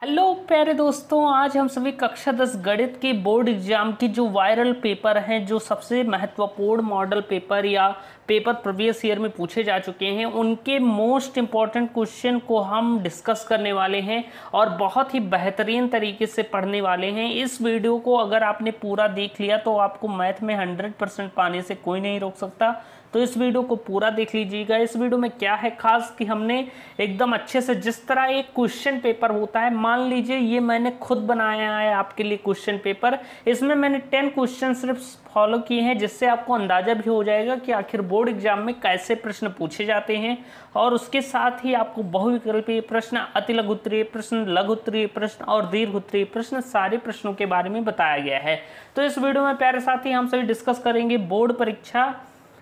Hello प्यारे दोस्तों, आज हम सभी कक्षा 10 गणित के बोर्ड एग्जाम की जो वायरल पेपर हैं, जो सबसे महत्वपूर्ण मॉडल पेपर या पेपर प्रीवियस ईयर में पूछे जा चुके हैं, उनके मोस्ट इम्पॉर्टेंट क्वेश्चन को हम डिस्कस करने वाले हैं और बहुत ही बेहतरीन तरीके से पढ़ने वाले हैं। इस वीडियो को अगर आपने पूरा देख लिया तो आपको मैथ में 100% पाने से कोई नहीं रोक सकता। तो इस वीडियो को पूरा देख लीजिएगा। इस वीडियो में क्या है खास कि हमने एकदम अच्छे से, जिस तरह एक क्वेश्चन पेपर होता है, मान लीजिए ये मैंने खुद बनाया है आपके लिए क्वेश्चन पेपर। इसमें मैंने 10 क्वेश्चन सिर्फ फॉलो किए हैं, जिससे आपको अंदाजा भी हो जाएगा कि आखिर बोर्ड एग्जाम में कैसे प्रश्न पूछे जाते हैं। और उसके साथ ही आपको बहुविकल्पीय प्रश्न, अति लघु उत्तरीय प्रश्न, लघु उत्तरीय प्रश्न और दीर्घ उत्तरीय प्रश्न, सारे प्रश्नों के बारे में बताया गया है। तो इस वीडियो में प्यारे साथी हम सभी डिस्कस करेंगे बोर्ड परीक्षा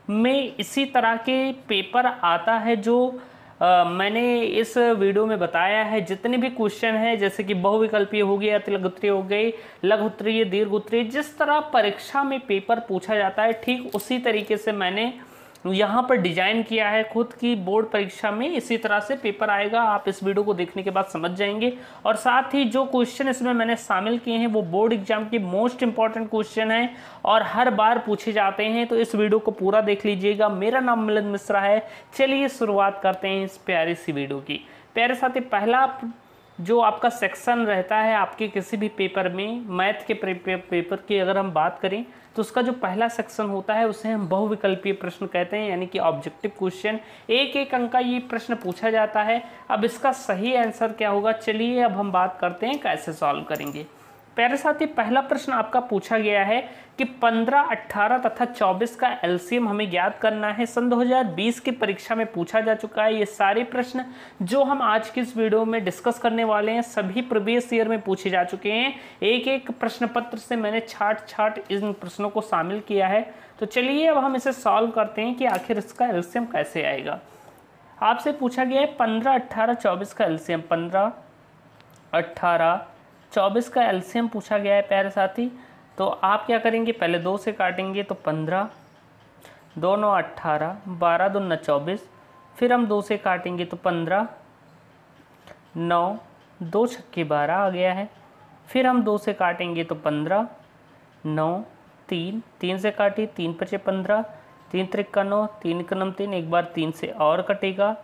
में इसी तरह के पेपर आता है जो मैंने इस वीडियो में बताया है। जितने भी क्वेश्चन हैं, जैसे कि बहुविकल्पीय हो गए, अति लघु उत्तरीय हो गए, लघु उत्तरीय, दीर्घ उत्तरीय, जिस तरह परीक्षा में पेपर पूछा जाता है ठीक उसी तरीके से मैंने यहाँ पर डिजाइन किया है खुद की। बोर्ड परीक्षा में इसी तरह से पेपर आएगा, आप इस वीडियो को देखने के बाद समझ जाएंगे। और साथ ही जो क्वेश्चन इसमें मैंने शामिल किए हैं वो बोर्ड एग्जाम के मोस्ट इंपॉर्टेंट क्वेश्चन हैं और हर बार पूछे जाते हैं। तो इस वीडियो को पूरा देख लीजिएगा। मेरा नाम मिलिंद मिश्रा है। चलिए शुरुआत करते हैं इस प्यारी सी वीडियो की। प्यारे साथी, पहला जो आपका सेक्शन रहता है आपके किसी भी पेपर में, मैथ के पेपर की अगर हम बात करें तो उसका जो पहला सेक्शन होता है उसे हम बहुविकल्पीय प्रश्न कहते हैं, यानी कि ऑब्जेक्टिव क्वेश्चन। एक एक अंक का ये प्रश्न पूछा जाता है। अब इसका सही आंसर क्या होगा, चलिए अब हम बात करते हैं कैसे सॉल्व करेंगे। प्यारे साथी, पहला प्रश्न आपका पूछा गया है कि 15, 18 तथा 24 का एलसीएम हमें ज्ञात करना है। सन 2020 की परीक्षा में पूछा जा चुका है। ये सारे प्रश्न जो हम आज की इस वीडियो में डिस्कस करने वाले हैं सभी प्रीवियस ईयर में पूछे जा चुके हैं। एक एक प्रश्न पत्र से मैंने छाट इन प्रश्नों को शामिल किया है। तो चलिए अब हम इसे सॉल्व करते हैं कि आखिर इसका एलसीएम कैसे आएगा। आपसे पूछा गया है 15, 18, 24 का एलसीएम। 15, 18, 24 का एलसीएम पूछा गया है प्यारे साथी। तो आप क्या करेंगे, पहले 2 से काटेंगे तो 15, 2 9 18, 12 2 9 24। फिर हम 2 से काटेंगे तो 15, 9, 2 छक्के 12 आ गया है। फिर हम 2 से काटेंगे तो 15, 9, 3, 3 से काटिए, 3 पचे 15, 3 त्रिक 9, 3 कनम 3, एक बार 3 से और कटेगा,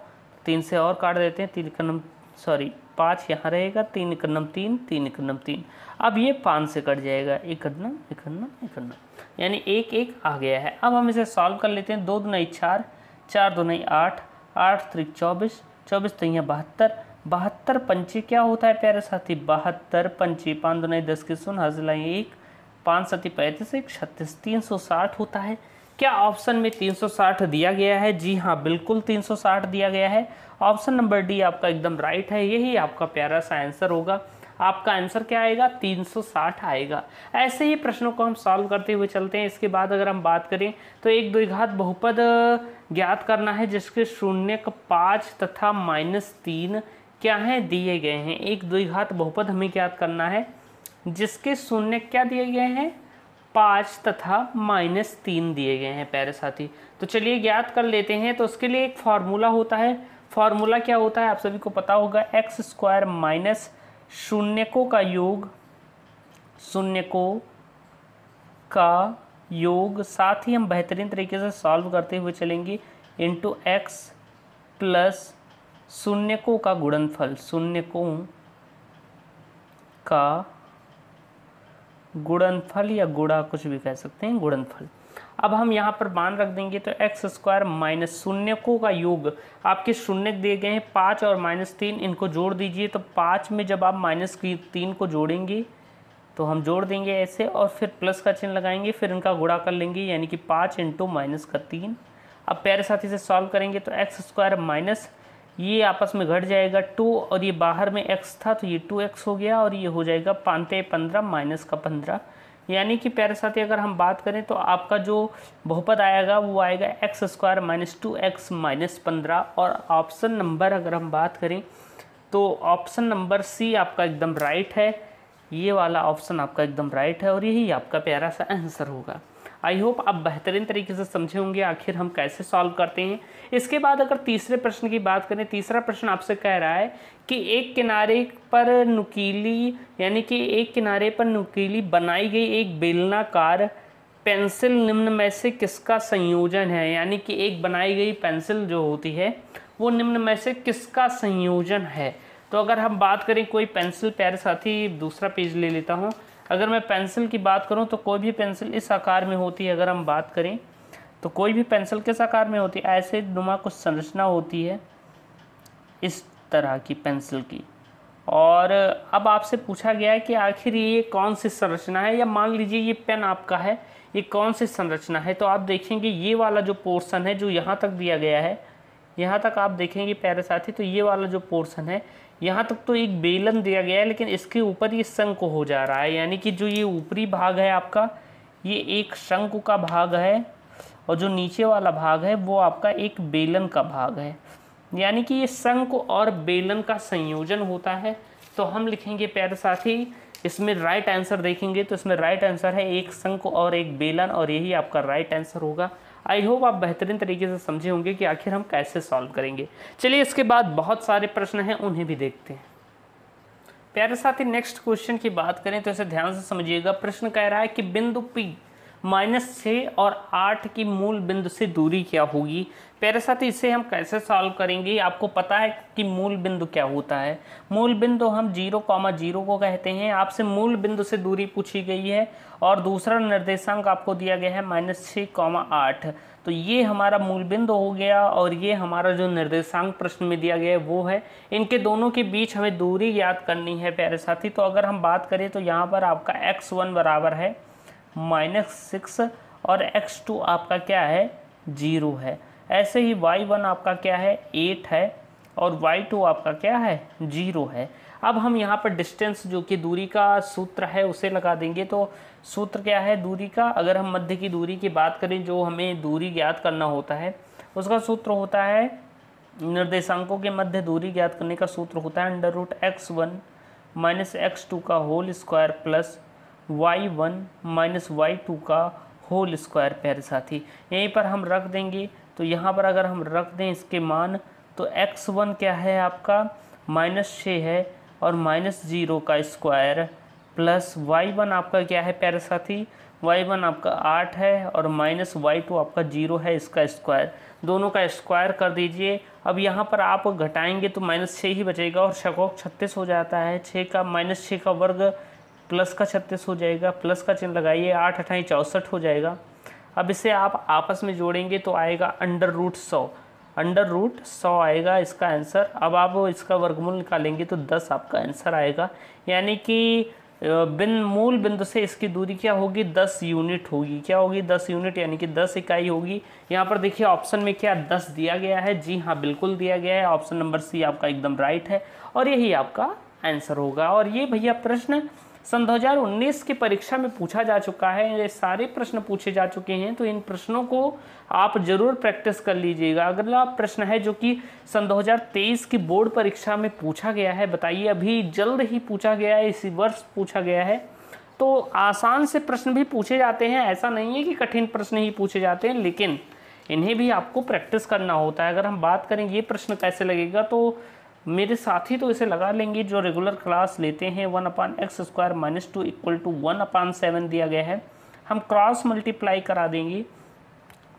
3 से और काट देते हैं, 5 यहाँ रहेगा, 3 कन्नम 3, 3 कन्नम 3। अब ये 5 से कट जाएगा, एक कन्नम, एक कन्नम, एक कन्नम, यानी 1 1 आ गया है। अब हम इसे सॉल्व कर लेते हैं। 2 दूनी 4, 4 दूनी 8, 8 त्रिक 24, 24 तो यहाँ 72, 72 पंचे क्या होता है प्यारे साथी, 72 पंचे, 5 दूनी 10 के सुन हजला 1, 5 सती 35, 1 36, 360 होता है। क्या ऑप्शन में 360 दिया गया है? जी हाँ, बिल्कुल 360 दिया गया है। ऑप्शन नंबर डी आपका एकदम राइट है। यही आपका प्यारा सा आंसर होगा। आपका आंसर क्या आएगा, 360 आएगा। ऐसे ही प्रश्नों को हम सॉल्व करते हुए चलते हैं। इसके बाद अगर हम बात करें तो एक द्विघात बहुपद ज्ञात करना है जिसके शून्य 5 तथा -3 क्या है, दिए गए हैं। एक द्विघात बहुपद हमें ज्ञात करना है जिसके शून्य क्या दिए गए हैं, 5 तथा -3 दिए गए हैं प्यारे साथी। तो चलिए ज्ञात कर लेते हैं। तो उसके लिए एक फार्मूला होता है। फार्मूला क्या होता है आप सभी को पता होगा, x² माइनस शून्यकों का योग, शून्यकों का योग, साथ ही हम बेहतरीन तरीके से सॉल्व करते हुए चलेंगे, इंटू x प्लस शून्यकों का गुणनफल, शून्यकों का गुणनफल या गुणा, कुछ भी कह सकते हैं, गुणनफल। अब हम यहाँ पर मान रख देंगे तो x² माइनस शून्यकों का योग, आपके शून्य दिए गए हैं 5 और -3, इनको जोड़ दीजिए। तो 5 में जब आप -3 को जोड़ेंगे तो हम जोड़ देंगे ऐसे और फिर प्लस का चिन्ह लगाएंगे, फिर इनका गुणा कर लेंगे, यानी कि 5 इंटू -3। अब प्यारे साथी से सॉल्व करेंगे तो x² माइनस, ये आपस में घट जाएगा 2 और ये बाहर में x था तो ये 2x हो गया और ये हो जाएगा 5 15 माइनस का 15। यानी कि प्यारे साथी अगर हम बात करें तो आपका जो बहुपद आएगा वो आएगा x² माइनस 2x माइनस 15। और ऑप्शन नंबर अगर हम बात करें तो ऑप्शन नंबर सी आपका एकदम राइट है। ये वाला ऑप्शन आपका एकदम राइट है और यही आपका प्यारा सा आंसर होगा। आई होप आप बेहतरीन तरीके से समझे होंगे आखिर हम कैसे सॉल्व करते हैं। इसके बाद अगर तीसरे प्रश्न की बात करें, तीसरा प्रश्न आपसे कह रहा है कि एक किनारे पर नुकीली यानी कि एक किनारे पर नुकीली बनाई गई एक बेलनाकार पेंसिल निम्न में से किसका संयोजन है। यानी कि एक बनाई गई पेंसिल जो होती है वो निम्न में से किसका संयोजन है। तो अगर हम बात करें कोई पेंसिल, प्यारे साथी दूसरा पेज ले लेता हूँ। अगर मैं पेंसिल की बात करूं तो कोई भी पेंसिल इस आकार में होती है। अगर हम बात करें तो कोई भी पेंसिल किस आकार में होती है, ऐसे नुमा कुछ संरचना होती है इस तरह की पेंसिल की। और अब आपसे पूछा गया है कि आखिर ये कौन सी संरचना है, या मान लीजिए ये पेन आपका है, ये कौन सी संरचना है। तो आप देखेंगे ये वाला जो पोर्शन है जो यहाँ तक दिया गया है, यहाँ तक आप देखेंगे प्यारे साथी, तो ये वाला जो पोर्शन है यहाँ तक तो एक बेलन दिया गया है, लेकिन इसके ऊपर ये शंकु हो जा रहा है। यानी कि जो ये ऊपरी भाग है आपका, ये एक शंकु का भाग है, और जो नीचे वाला भाग है वो आपका एक बेलन का भाग है। यानी कि ये शंकु और बेलन का संयोजन होता है। तो हम लिखेंगे प्यारे साथी, इसमें राइट आंसर देखेंगे तो इसमें राइट आंसर है एक शंकु और एक बेलन, और यही आपका राइट आंसर होगा। आई होप आप बेहतरीन तरीके से समझे होंगे कि आखिर हम कैसे सॉल्व करेंगे। चलिए इसके बाद बहुत सारे प्रश्न हैं, उन्हें भी देखते हैं। प्यारे साथी नेक्स्ट क्वेश्चन की बात करें तो इसे ध्यान से समझिएगा। प्रश्न कह रहा है कि बिंदु P -6 और 8 की मूल बिंदु से दूरी क्या होगी। प्यारे साथी इसे हम कैसे सॉल्व करेंगे, आपको पता है कि मूल बिंदु क्या होता है। मूल बिंदु हम 0,0 को कहते हैं। आपसे मूल बिंदु से दूरी पूछी गई है और दूसरा निर्देशांक आपको दिया गया है -6,8। तो ये हमारा मूल बिंदु हो गया, और ये हमारा जो निर्देशांक प्रश्न में दिया गया है वो है। इनके दोनों के बीच हमें दूरी याद करनी है प्यारे साथी। तो अगर हम बात करें तो यहाँ पर आपका x1 बराबर है -6 और x2 आपका क्या है 0 है। ऐसे ही y1 आपका क्या है 8 है और y2 आपका क्या है 0 है। अब हम यहाँ पर डिस्टेंस जो कि दूरी का सूत्र है उसे लगा देंगे। तो सूत्र क्या है दूरी का, अगर हम मध्य की दूरी की बात करें, जो हमें दूरी ज्ञात करना होता है उसका सूत्र होता है, निर्देशांकों के मध्य दूरी ज्ञात करने का सूत्र होता है √x1 - x2 का whole square plus y1 - y2 का होल स्क्वायर। प्यारे साथी यहीं पर हम रख देंगे। तो यहाँ पर अगर हम रख दें इसके मान, तो x1 क्या है आपका -6 है और -0 का स्क्वायर प्लस y1 आपका क्या है प्यारे साथी, y1 आपका 8 है और -y2 आपका 0 है, इसका स्क्वायर। दोनों का स्क्वायर कर दीजिए। अब यहाँ पर आप घटाएंगे तो -6 ही बचेगा और छकोक 36 हो जाता है। 6 का -6 का वर्ग प्लस का 36 हो जाएगा, प्लस का चिन्ह लगाइए, 8 8 64 हो जाएगा। अब इसे आप आपस में जोड़ेंगे तो आएगा √100, √100 आएगा इसका आंसर। अब आप इसका वर्गमूल निकालेंगे तो 10 आपका आंसर आएगा। यानी कि मूल बिंदु से इसकी दूरी क्या होगी 10 यूनिट होगी। क्या होगी 10 यूनिट, यानी कि 10 इकाई होगी। यहाँ पर देखिए ऑप्शन में क्या 10 दिया गया है, जी हाँ बिल्कुल दिया गया है। ऑप्शन नंबर सी आपका एकदम राइट है और यही आपका आंसर होगा। और ये भैया प्रश्न सन 2019 की परीक्षा में पूछा जा चुका है, ये सारे प्रश्न पूछे जा चुके हैं। तो इन प्रश्नों को आप जरूर प्रैक्टिस कर लीजिएगा। अगला प्रश्न है जो कि सन 2023 की बोर्ड परीक्षा में पूछा गया है। बताइए अभी जल्द ही पूछा गया है, इसी वर्ष पूछा गया है। तो आसान से प्रश्न भी पूछे जाते हैं, ऐसा नहीं है कि कठिन प्रश्न ही पूछे जाते हैं, लेकिन इन्हें भी आपको प्रैक्टिस करना होता है। अगर हम बात करें ये प्रश्न कैसे लगेगा, तो मेरे साथी तो इसे लगा लेंगे जो रेगुलर क्लास लेते हैं। 1/x² - 2 = 1/7 दिया गया है। हम क्रॉस मल्टीप्लाई करा देंगे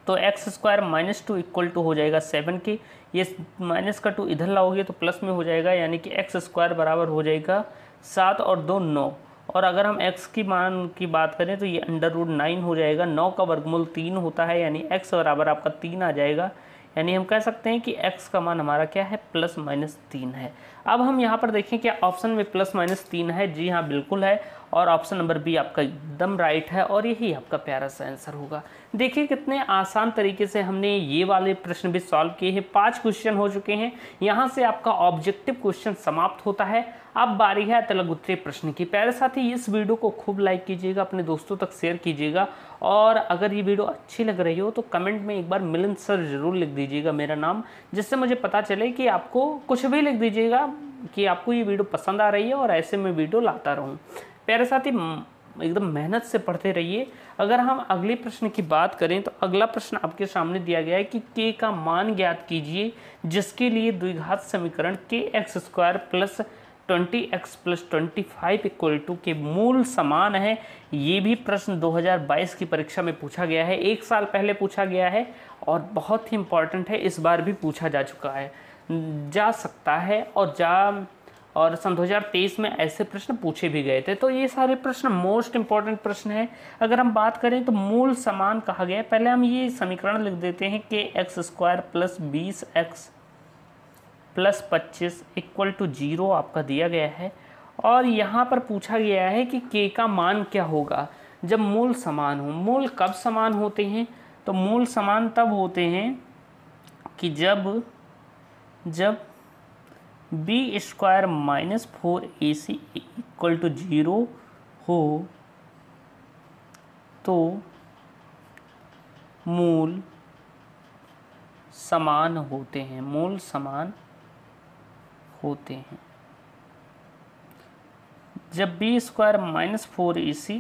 तो x² - 2 = हो जाएगा 7 के। ये माइनस का 2 इधर लाओगे तो प्लस में हो जाएगा, यानी कि x² बराबर हो जाएगा 7 और 2 9। और अगर हम x की मान की बात करें तो ये √9 हो जाएगा। 9 का वर्गमूल 3 होता है, यानी x बराबर आपका 3 आ जाएगा। यानी हम कह सकते हैं कि x का मान हमारा क्या है +-3 है। अब हम यहाँ पर देखें क्या ऑप्शन में +-3 है, जी हाँ बिल्कुल है। और ऑप्शन नंबर बी आपका एकदम राइट है और यही आपका प्यारा सा आंसर होगा। देखिए कितने आसान तरीके से हमने ये वाले प्रश्न भी सॉल्व किए हैं। 5 क्वेश्चन हो चुके हैं। यहाँ से आपका ऑब्जेक्टिव क्वेश्चन समाप्त होता है। अब बारी है अतलग उत्तरीय प्रश्न की। प्यारे साथी इस वीडियो को खूब लाइक कीजिएगा, अपने दोस्तों तक शेयर कीजिएगा, और अगर ये वीडियो अच्छी लग रही हो तो कमेंट में एक बार मिलिंद सर जरूर लिख दीजिएगा मेरा नाम, जिससे मुझे पता चले कि आपको कुछ भी लिख दीजिएगा कि आपको ये वीडियो पसंद आ रही है और ऐसे में वीडियो लाता रहूँ। प्यारे साथी एकदम मेहनत से पढ़ते रहिए। अगर हम अगले प्रश्न की बात करें तो अगला प्रश्न आपके सामने दिया गया है कि k का मान ज्ञात कीजिए जिसके लिए द्विघात समीकरण kx² plus 20x plus 25 equal to के मूल समान है। ये भी प्रश्न 2022 की परीक्षा में पूछा गया है, 1 साल पहले पूछा गया है और बहुत ही इम्पॉर्टेंट है, इस बार भी पूछा जा सकता है और सन 2023 में ऐसे प्रश्न पूछे भी गए थे। तो ये सारे प्रश्न मोस्ट इम्पॉर्टेंट प्रश्न हैं। अगर हम बात करें तो मूल समान कहा गया है, पहले हम ये समीकरण लिख देते हैं kx² plus 20x plus 25 equal to 0 आपका दिया गया है। और यहाँ पर पूछा गया है कि k का मान क्या होगा जब मूल समान हो। मूल कब समान होते हैं? तो मूल समान तब होते हैं कि जब b² minus 4ac equal to 0 हो तो मूल समान होते हैं। मूल समान होते हैं। जब b² माइनस 4ac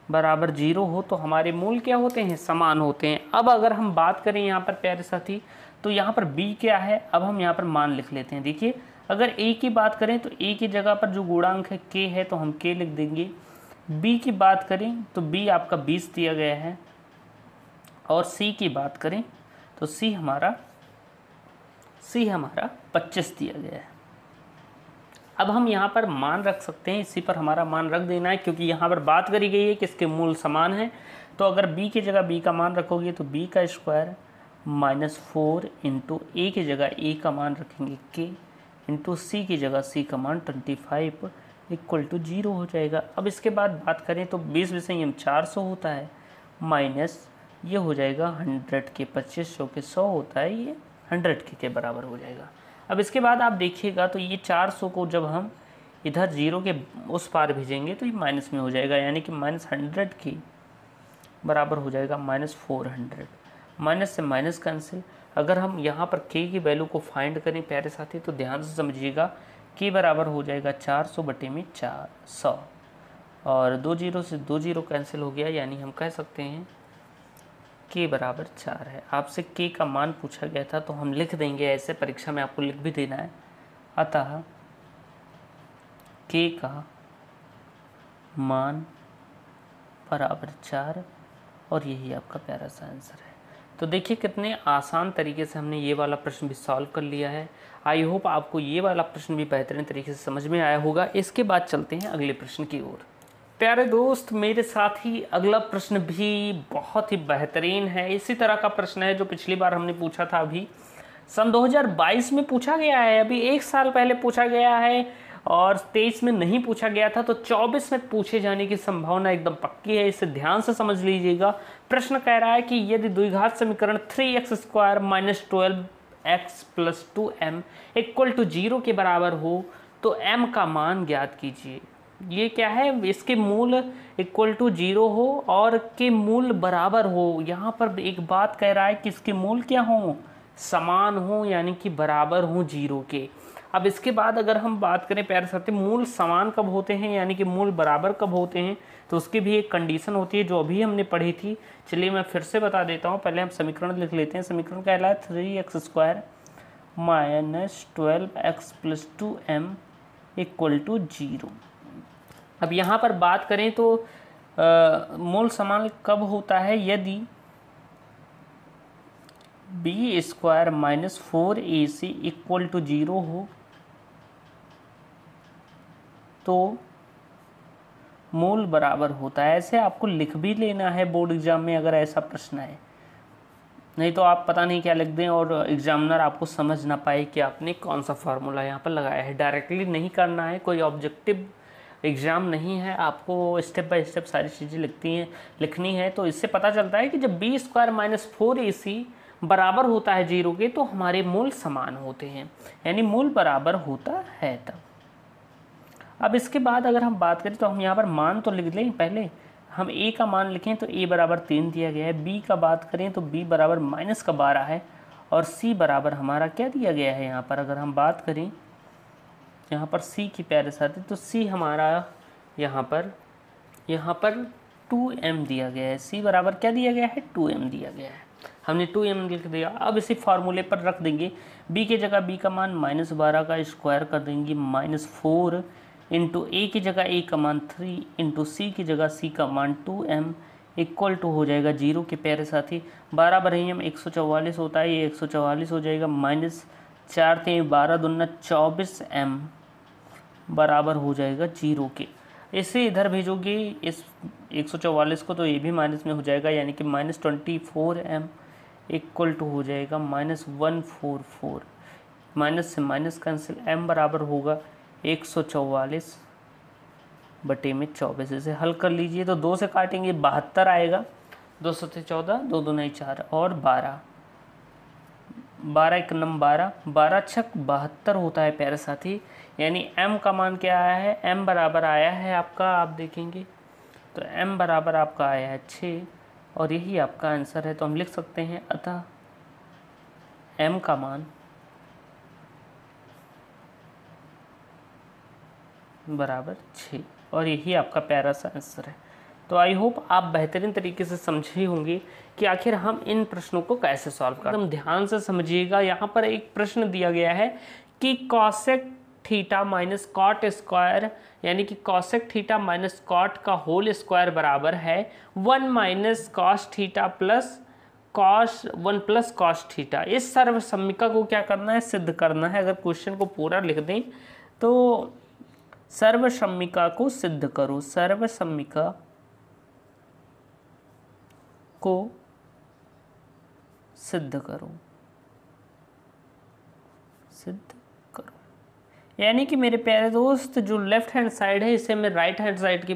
बराबर 0 हो तो हमारे मूल क्या होते हैं? समान होते हैं। अब अगर हम बात करें यहाँ पर प्यारे साथी, तो यहाँ पर b क्या है, अब हम यहाँ पर मान लिख लेते हैं। देखिए, अगर a की बात करें तो a की जगह पर जो गुणांक है k है तो हम k लिख देंगे। b की बात करें तो b आपका 20 दिया गया है और c की बात करें तो c हमारा 25 दिया गया है। अब हम यहाँ पर मान रख सकते हैं, इसी पर हमारा मान रख देना है क्योंकि यहाँ पर बात करी गई है कि इसके मूल समान है। तो अगर b की जगह b का मान रखोगे तो b का स्क्वायर माइनस 4 इंटू a की जगह a का मान रखेंगे k इंटू c की जगह c का मान 25 इक्वल टू 0 हो जाएगा। अब इसके बाद बात करें तो 20 विषय 400 होता है माइनस ये हो जाएगा 100 के 2500 के 100 होता है, ये 100 के बराबर हो जाएगा। अब इसके बाद आप देखिएगा तो ये 400 को जब हम इधर 0 के उस पार भेजेंगे तो ये माइनस में हो जाएगा, यानी कि माइनस 100 के बराबर हो जाएगा माइनस 400। माइनस से माइनस कैंसिल। अगर हम यहाँ पर k की वैल्यू को फाइंड करें प्यारे साथी तो ध्यान से समझिएगा, k बराबर हो जाएगा 400 बटे में 400 और 2 0 से 2 0 कैंसिल हो गया, यानी हम कह सकते हैं k बराबर 4 है। आपसे k का मान पूछा गया था तो हम लिख देंगे, ऐसे परीक्षा में आपको लिख भी देना है। अतः k का मान बराबर 4 और यही आपका प्यारा सा आंसर है। तो देखिए कितने आसान तरीके से हमने ये वाला प्रश्न भी सॉल्व कर लिया है। आई होप आपको ये वाला प्रश्न भी बेहतरीन तरीके से समझ में आया होगा। इसके बाद चलते हैं अगले प्रश्न की ओर। प्यारे दोस्त, मेरे साथ ही अगला प्रश्न भी बहुत ही बेहतरीन है। इसी तरह का प्रश्न है जो पिछली बार हमने पूछा था, अभी सन 2022 में पूछा गया है, अभी 1 साल पहले पूछा गया है और 23 में नहीं पूछा गया था, तो 24 में पूछे जाने की संभावना एकदम पक्की है। इसे ध्यान से समझ लीजिएगा। प्रश्न कह रहा है कि यदि द्विघात समीकरण 3x² minus 12x plus 2m equal to 0 के बराबर हो तो m का मान ज्ञात कीजिए। ये क्या है? इसके मूल इक्वल टू 0 हो और के मूल बराबर हो। यहाँ पर एक बात कह रहा है कि इसके मूल क्या हो? समान हो, यानी कि बराबर हो 0 के। अब इसके बाद अगर हम बात करें प्यारे साथी, मूल समान कब होते हैं यानी कि मूल बराबर कब होते हैं, तो उसकी भी एक कंडीशन होती है जो अभी हमने पढ़ी थी। चलिए मैं फिर से बता देता हूँ, पहले हम समीकरण लिख लेते हैं। समीकरण कहलाए 3x² minus 12x plus 2m equal to 0। अब यहाँ पर बात करें तो मूल समान कब होता है? यदि b² minus 4ac equal to 0 हो तो मूल बराबर होता है। ऐसे आपको लिख भी लेना है बोर्ड एग्जाम में अगर ऐसा प्रश्न है, नहीं तो आप पता नहीं क्या लिख दें और एग्जामिनर आपको समझ ना पाए कि आपने कौन सा फार्मूला यहाँ पर लगाया है। डायरेक्टली नहीं करना है, कोई ऑब्जेक्टिव एग्ज़ाम नहीं है, आपको स्टेप बाय स्टेप सारी चीज़ें लिखनी है। तो इससे पता चलता है कि जब b² माइनस 4ac बराबर होता है 0 के तो हमारे मूल समान होते हैं, यानी मूल बराबर होता है तब। अब इसके बाद अगर हम बात करें तो हम यहाँ पर मान तो लिख लें। पहले हम a का मान लिखें तो a बराबर 3 दिया गया है। b का बात करें तो b बराबर माइनस का 12 है और c बराबर हमारा क्या दिया गया है यहाँ पर? अगर हम बात करें यहाँ पर c की प्यारे साथी, तो c हमारा यहाँ पर यहाँ पर 2m दिया गया है, c बराबर क्या दिया गया है 2m दिया गया है, हमने 2m लिख दिया। अब इसी फार्मूले पर रख देंगे, b की जगह b का मान -12 का स्क्वायर कर देंगे -4 इंटू a की जगह a का मान 3 इंटू c की जगह c का मान 2m इक्वल टू हो जाएगा 0 के प्यारे साथी 12 बराबर हम 144 होता है, ये 144 हो जाएगा -4 × 12 दूना 24m बराबर हो जाएगा 0 के। इसे इधर भेजोगे इस 144 को तो ये भी माइनस में हो जाएगा, यानी कि -24m इक्वल टू हो जाएगा -144, माइनस से माइनस कैंसिल, m बराबर होगा 144 बटे में 24। इसे हल कर लीजिए तो 2 से काटेंगे 72 आएगा, 2 से 14, 2 दूना 4 और 12, 12 एक नम 12, 12 छक 72 होता है प्यारे साथी। यानी m का मान क्या आया है, m बराबर आया है आपका, आप देखेंगे तो m बराबर आपका आया है 6 और यही आपका आंसर है। तो हम लिख सकते हैं अतः m का मान बराबर 6 और यही आपका प्यारा सा आंसर है। तो आई होप आप बेहतरीन तरीके से समझे होंगे कि आखिर हम इन प्रश्नों को कैसे सॉल्व करें। एकदम ध्यान से समझिएगा, यहाँ पर एक प्रश्न दिया गया है कि cosec theta minus cot square, यानी कि कॉसेक थीटा माइनस कॉट का होल स्क्वायर बराबर है 1 minus cos theta plus cos 1 plus cos theta. इस सर्वसम्मिका को क्या करना है, सिद्ध करना है। अगर क्वेश्चन को पूरा लिख दें तो सर्वसम्मिका को सिद्ध करो, सर्वसम्मिका को सिद्ध करो, सिद्ध करो। यानी कि मेरे प्यारे दोस्त जो लेफ्ट हैंड साइड है इसे मैं राइट हैंड साइड की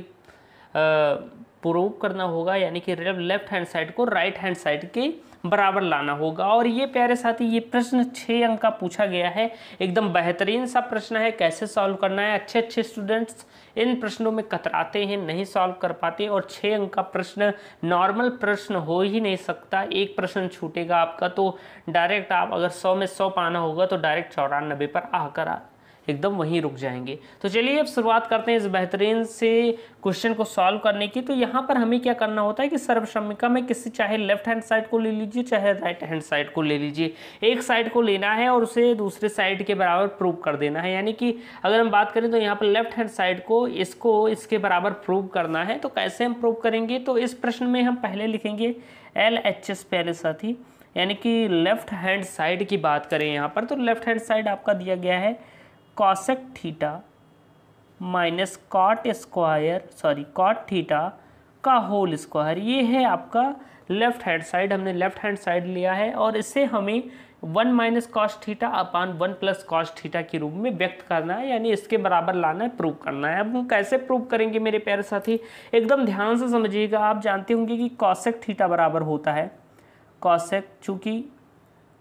प्रूव करना होगा, यानी कि लेफ्ट हैंड साइड को राइट हैंड साइड के बराबर लाना होगा। और ये प्यारे साथी ये प्रश्न 6 अंक का पूछा गया है, एकदम बेहतरीन सा प्रश्न है। कैसे सॉल्व करना है, अच्छे स्टूडेंट्स इन प्रश्नों में कतराते हैं, नहीं सॉल्व कर पाते। और 6 अंक का प्रश्न नॉर्मल प्रश्न हो ही नहीं सकता, एक प्रश्न छूटेगा आपका तो डायरेक्ट आप अगर 100 में 100 पाना होगा तो डायरेक्ट 94 पर आकर एकदम वहीं रुक जाएंगे। तो चलिए अब शुरुआत करते हैं इस बेहतरीन से क्वेश्चन को सॉल्व करने की। तो यहाँ पर हमें क्या करना होता है कि सर्वसम्मिका में किसी चाहे लेफ्ट हैंड साइड को ले लीजिए चाहे राइट हैंड साइड को ले लीजिए, एक साइड को लेना है और उसे दूसरे साइड के बराबर प्रूव कर देना है। यानी कि अगर हम बात करें तो यहाँ पर लेफ्ट हैंड साइड को इसको इसके बराबर प्रूव करना है। तो कैसे हम प्रूव करेंगे, तो इस प्रश्न में हम पहले लिखेंगे LHS प्यारे साथी, यानी कि लेफ्ट हैंड साइड की बात करें यहाँ पर तो लेफ्ट हैंड साइड आपका दिया गया है cosec theta minus cot square cot theta का होल स्क्वायर, ये है आपका लेफ्ट हैंड साइड। हमने लेफ्ट हैंड साइड लिया है और इसे हमें 1 minus cos theta upon 1 plus cos theta के रूप में व्यक्त करना है, यानी इसके बराबर लाना है, प्रूव करना है। अब हम कैसे प्रूव करेंगे मेरे प्यारे साथी, एकदम ध्यान से समझिएगा। आप जानते होंगे कि कॉसेक थीटा बराबर होता है कॉसेक, चूँकि